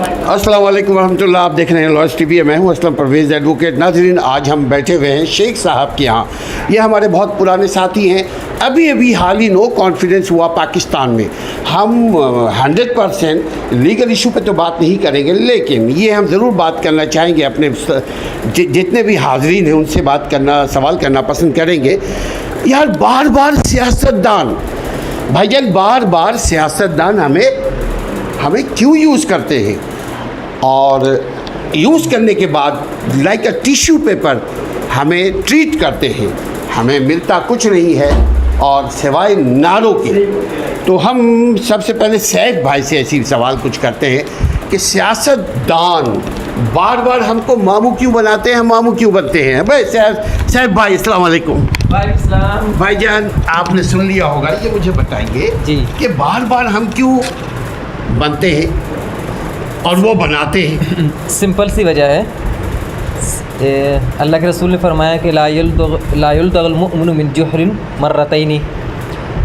अस्सलाम वालेकुम रहमतुल्लाह। आप देख रहे हैं लॉयस टीवी। मैं हूं असलम परवेज़ एडवोकेट। नाज़रीन, आज हम बैठे हुए हैं शेख साहब के यहाँ। ये हमारे बहुत पुराने साथी हैं। अभी अभी हाल ही नो कॉन्फिडेंस हुआ पाकिस्तान में। हम 100% लीगल इशू पे तो बात नहीं करेंगे, लेकिन ये हम ज़रूर बात करना चाहेंगे। अपने जितने भी हाज़रीन हैं उनसे बात करना, सवाल करना पसंद करेंगे। यार, बार बार सियासतदान, भाईजान, बार बार सियासतदान हमें क्यों यूज़ करते हैं, और यूज़ करने के बाद लाइक अ टिश्यू पेपर हमें ट्रीट करते हैं। हमें मिलता कुछ नहीं है और सिवाय नारों के। तो हम सबसे पहले सैफ भाई से ऐसी सवाल कुछ करते हैं कि सियासतदान बार बार हमको मामू क्यों बनाते हैं, मामू क्यों बनते हैं। भाई सैफ भाई, अस्सलाम वालेकुम। वालेकुम। भाईजान, आपने सुन लिया होगा, ये मुझे बताइए जी कि बार बार हम क्यों बनते हैं और वो बनाते हैं। सिंपल सी वजह है, अल्लाह के रसूल ने फरमाया कि ला युल्दग़ुल मुअमिनु मिन जुहरिन मर्रतैनी,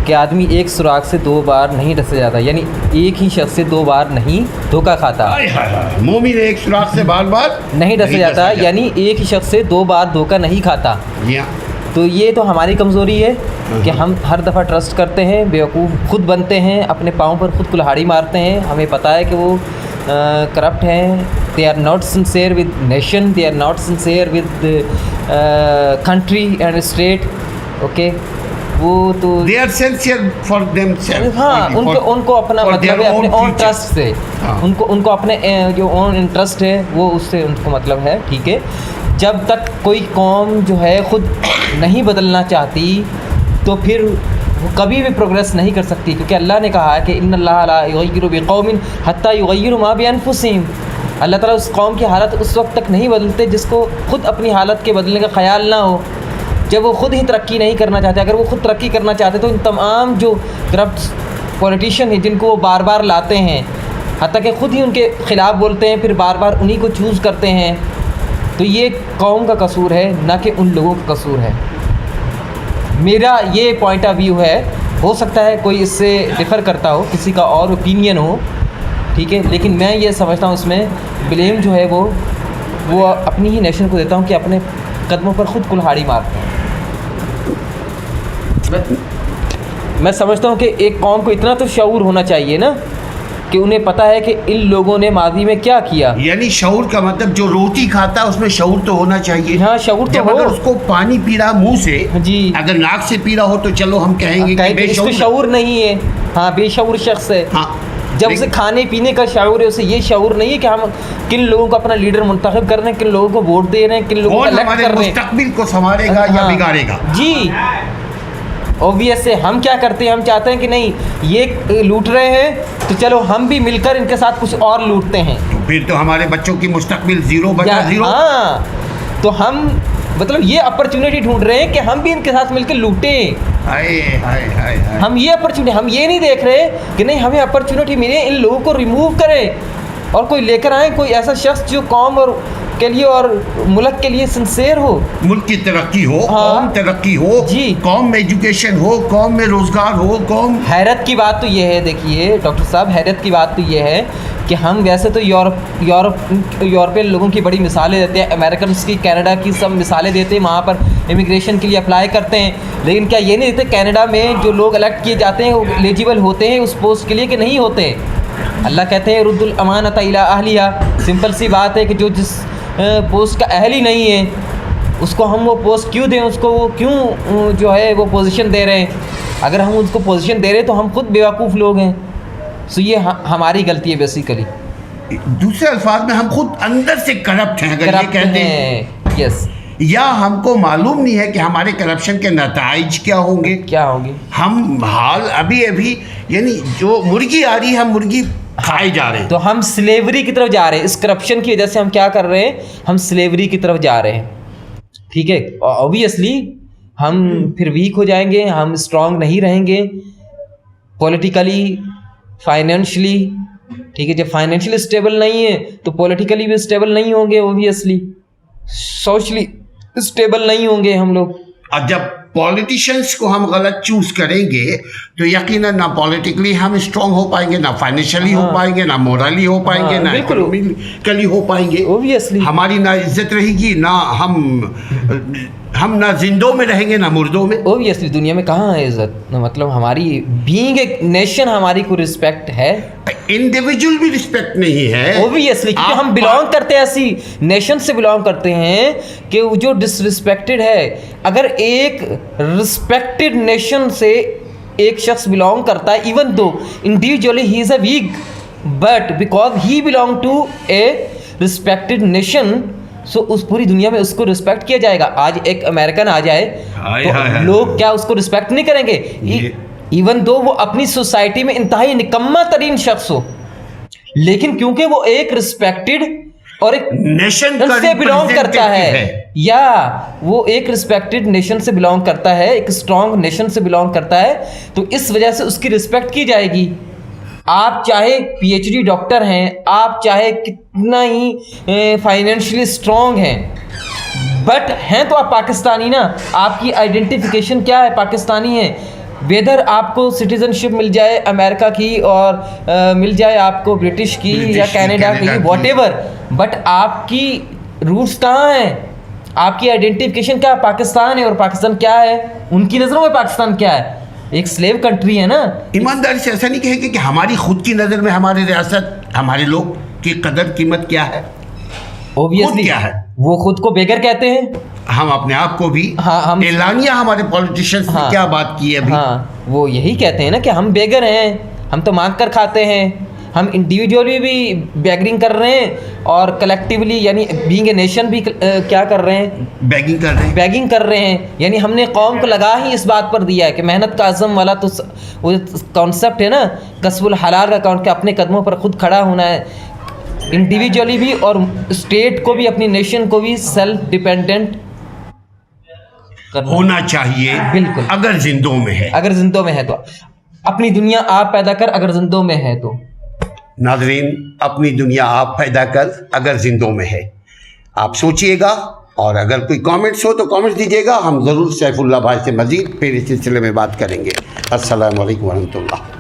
कि आदमी एक सुराख से दो बार नहीं डसा जाता, यानी एक ही शख्स से दो बार नहीं धोखा खाता। मोमिन एक सुराख से बार बार नहीं डसा जाता, यानी एक ही शख्स से दो बार धोखा नहीं खाता। तो ये तो हमारी कमज़ोरी है कि हम हर दफ़ा ट्रस्ट करते हैं, बेवकूफ़ खुद बनते हैं, अपने पाँव पर खुद कुल्हाड़ी मारते हैं। हमें पता है कि वो करप्ट हैं। They are not sincere with nation, they are not sincere with country and state. Okay, वो तो they are sincere for themselves. हाँ, उनको अपना मतलब है, अपने ओन ट्रस्ट से। उनको अपने जो ओन इंटरेस्ट है वो उससे उनको मतलब है। ठीक है, जब तक कोई कौम जो है ख़ुद नहीं बदलना चाहती तो फिर वो कभी भी प्रोग्रेस नहीं कर सकती, क्योंकि अल्लाह ने कहा है कि इन्नल्लाह ला युग़य्यिरु बिक़ौमिन हत्ता युग़य्यिरु मा बिअनफुसिहिम। अल्लाह ताला उस कौम की हालत उस वक्त तक नहीं बदलते जिसको ख़ुद अपनी हालत के बदलने का ख़याल ना हो, जब वो ख़ुद ही तरक्की नहीं करना चाहते। अगर वो ख़ुद तरक्की करना चाहते तो इन तमाम जो करप्ट पॉलिटिशियन हैं जिनको वो बार बार लाते हैं, हत्ता कि ख़ुद ही उनके ख़िलाफ़ बोलते हैं, फिर बार बार उन्हीं को चूज़ करते हैं, तो ये कौम का कसूर है, ना कि उन लोगों का कसूर है। मेरा ये पॉइंट ऑफ व्यू है। हो सकता है कोई इससे डिफ़र करता हो, किसी का और ओपिनियन हो, ठीक है, लेकिन मैं ये समझता हूँ इसमें ब्लेम जो है वो अपनी ही नेशन को देता हूँ कि अपने कदमों पर ख़ुद कुल्हाड़ी मारते हैं। मैं समझता हूँ कि एक कौम को इतना तो शऊर होना चाहिए ना कि उन्हें पता है कि इन लोगों ने माजी में क्या किया। यानी शऊर का मतलब जो रोटी खाता है उसमें शऊर तो होना चाहिए। हाँ, शऊर तो हो। अगर उसको पानी पी रहा मुंह से, जी, अगर नाक से पी रहा हो तो चलो हम कहेंगे कि इसको शऊर नहीं है। हाँ, बेशऊर शख्स है। हाँ, जब उसे खाने पीने का शऊर है, उसे ये शऊर नहीं है कि हम किन लोगों को अपना लीडर मुंतखब कर रहे हैं, किन लोगों को वोट दे रहे हैं, किन लोगों को इलेक्ट कर रहे हैं, मुस्तकबिल को संवारेगा या बिगाड़ेगा। जी, ऑब्वियस है। हम क्या करते हैं, हम चाहते हैं कि नहीं ये लूट रहे हैं तो चलो हम भी मिलकर इनके साथ कुछ और लूटते हैं, तो फिर तो हमारे बच्चों की मुस्तकबिल ज़ीरो बचा ज़ीरो। हाँ, तो हम मतलब ये अपॉर्चुनिटी ढूंढ रहे हैं कि हम भी इनके साथ मिलकर लूटें। हाय हाय हाय। हम ये अपॉर्चुनिटी, हम ये नहीं देख रहे कि नहीं हमें अपॉर्चुनिटी मिले, इन लोगों को रिमूव करें और कोई लेकर आए, कोई ऐसा शख्स जो कौम और के लिए और मुल्क के लिए सिंसेयर हो, मुल्क की तरक्की हो। हाँ, कौम तरक्की हो जी, कौम में एजुकेशन हो, कौम में रोजगार हो, कौम। हैरत की बात तो ये है, देखिए डॉक्टर साहब, हैरत की बात तो ये है कि हम वैसे तो यूरोपियन लोगों की बड़ी मिसालें देते हैं, अमेरिकन की, कनाडा की सब मिसालें देते हैं, वहाँ पर इमिग्रेशन के लिए अप्लाई करते हैं, लेकिन क्या ये नहीं देते कनाडा में जो लोग इलेक्ट किए जाते हैं वो एलिजिबल होते हैं उस पोस्ट के लिए कि नहीं होते। अल्लाह कहते हैं रुद्दुल अमानत इला अहलिहा। सिंपल सी बात है कि जो जिस पोस्ट का अहल ही नहीं है उसको हम वो पोस्ट क्यों दें, उसको वो क्यों जो है वो पोजीशन दे रहे हैं। अगर हम उसको पोजीशन दे रहे हैं तो हम खुद बेवकूफ़ लोग हैं। सो ये हमारी गलती है बेसिकली। दूसरे अल्फाज में हम खुद अंदर से करप्ट हैं, अगर ये कहते हैं। यस, या हमको मालूम नहीं है कि हमारे करप्शन के नताइज क्या होंगे। हम हाल अभी यानी जो मुर्गी आ रही है, हम मुर्गी खाए जा रहे हैं। तो हम स्लेवरी की तरफ जा रहे हैं। इस करप्शन की वजह से हम क्या कर रहे हैं, हम स्लेवरी की तरफ जा रहे हैं। ठीक है, ऑब्वियसली हम फिर वीक हो जाएंगे, हम स्ट्रांग नहीं रहेंगे पॉलिटिकली, फाइनेंशियली। ठीक है, जब फाइनेंशियली स्टेबल नहीं है तो पॉलिटिकली भी स्टेबल नहीं होंगे, ऑब्वियसली सोशली स्टेबल नहीं होंगे हम लोग। और जब पॉलिटिशियंस को हम गलत चूज करेंगे तो यकीनन ना पॉलिटिकली हम स्ट्रांग हो पाएंगे, ना फाइनेंशियली हो पाएंगे, ना मोरली हो पाएंगे, ना बिल्कुल। इकोनॉमिकली हो पाएंगे। Obviously। हमारी ना इज्जत रहेगी, ना हम ना जिंदों में रहेंगे ना मुर्दों में। ओबियसली दुनिया में कहाँ है इज्जत, मतलब हमारी बीइंग एक नेशन हमारी को रिस्पेक्ट है, इंडिविजुअल भी रिस्पेक्ट नहीं है ओबियसली, क्योंकि आप हम बिलोंग करते हैं ऐसी नेशन से बिलोंग करते हैं कि वो जो डिसरिस्पेक्टेड है, अगर एक रिस्पेक्टेड नेशन से एक शख्स बिलोंग करता है, even though individually he is a weak, but because he belong to a respected nation, so उस पूरी दुनिया में उसको रिस्पेक्ट किया जाएगा। आज एक अमेरिकन आ जाए तो लोग क्या उसको रिस्पेक्ट नहीं करेंगे, इवन दो वो अपनी सोसाइटी में इंतहाई निकम्मा तरीन शख्स हो, लेकिन क्योंकि वो एक रिस्पेक्टेड और एक नेशन से बिलोंग करता है, या वो एक रिस्पेक्टेड नेशन से बिलोंग करता है, एक स्ट्रॉन्ग नेशन से बिलोंग करता है, तो इस वजह से उसकी रिस्पेक्ट की जाएगी। आप चाहे पीएचडी डॉक्टर हैं, आप चाहे कितना ही फाइनेंशियली स्ट्रॉन्ग हैं, बट हैं तो आप पाकिस्तानी ना, आपकी आइडेंटिफिकेशन क्या है, पाकिस्तानी है। वेदर आपको सिटीजनशिप मिल जाए अमेरिका की और मिल जाए आपको ब्रिटिश की या कनाडा की, वॉटेवर, बट आपकी रूट्स कहाँ हैं, आपकी आइडेंटिफिकेशन क्या है, पाकिस्तान है। और पाकिस्तान क्या है उनकी नज़रों में, पाकिस्तान क्या है, एक स्लेव कंट्री है ना। ईमानदारी से ऐसा नहीं कहेंगे कि हमारी खुद की नज़र में हमारी रियासत, हमारे लोग की कदर कीमत क्या है, ओबियसली क्या है, वो खुद को बेगर कहते हैं। हम अपने आप को भी, हाँ, हम एलानिया हमारे पॉलिटिशियंस ने क्या बात की है अभी, हाँ, वो यही कहते हैं ना कि हम बेगर हैं, हम तो मांग कर खाते हैं, हम इंडिविजुअली भी बेगरिंग कर रहे हैं और कलेक्टिवली यानी बीइंग ए नेशन भी क्या कर रहे हैं, बैगिंग कर रहे हैं, बैगिंग कर रहे हैं। यानी हमने कौम को लगा ही इस बात पर दिया है कि मेहनत का अज़म वाला तो वो कॉन्सेप्ट है ना, कसबुल हलाल का काउंट के अपने कदमों पर खुद खड़ा होना है, इंडिविजुअली भी और स्टेट को भी, अपनी नेशन को भी सेल्फ डिपेंडेंट होना चाहिए। बिल्कुल, अगर जिंदों में है, अगर जिंदों में है तो अपनी दुनिया आप पैदा कर, अगर जिंदों में है तो। नाज़रीन, अपनी दुनिया आप पैदा कर अगर जिंदों में है। आप सोचिएगा, और अगर कोई कमेंट्स हो तो कमेंट्स दीजिएगा, हम ज़रूर सैफुल्लाह भाई से मज़ीद फिर इस सिलसिले में बात करेंगे। अस्सलामु अलैकुम व रहमतुल्लाह।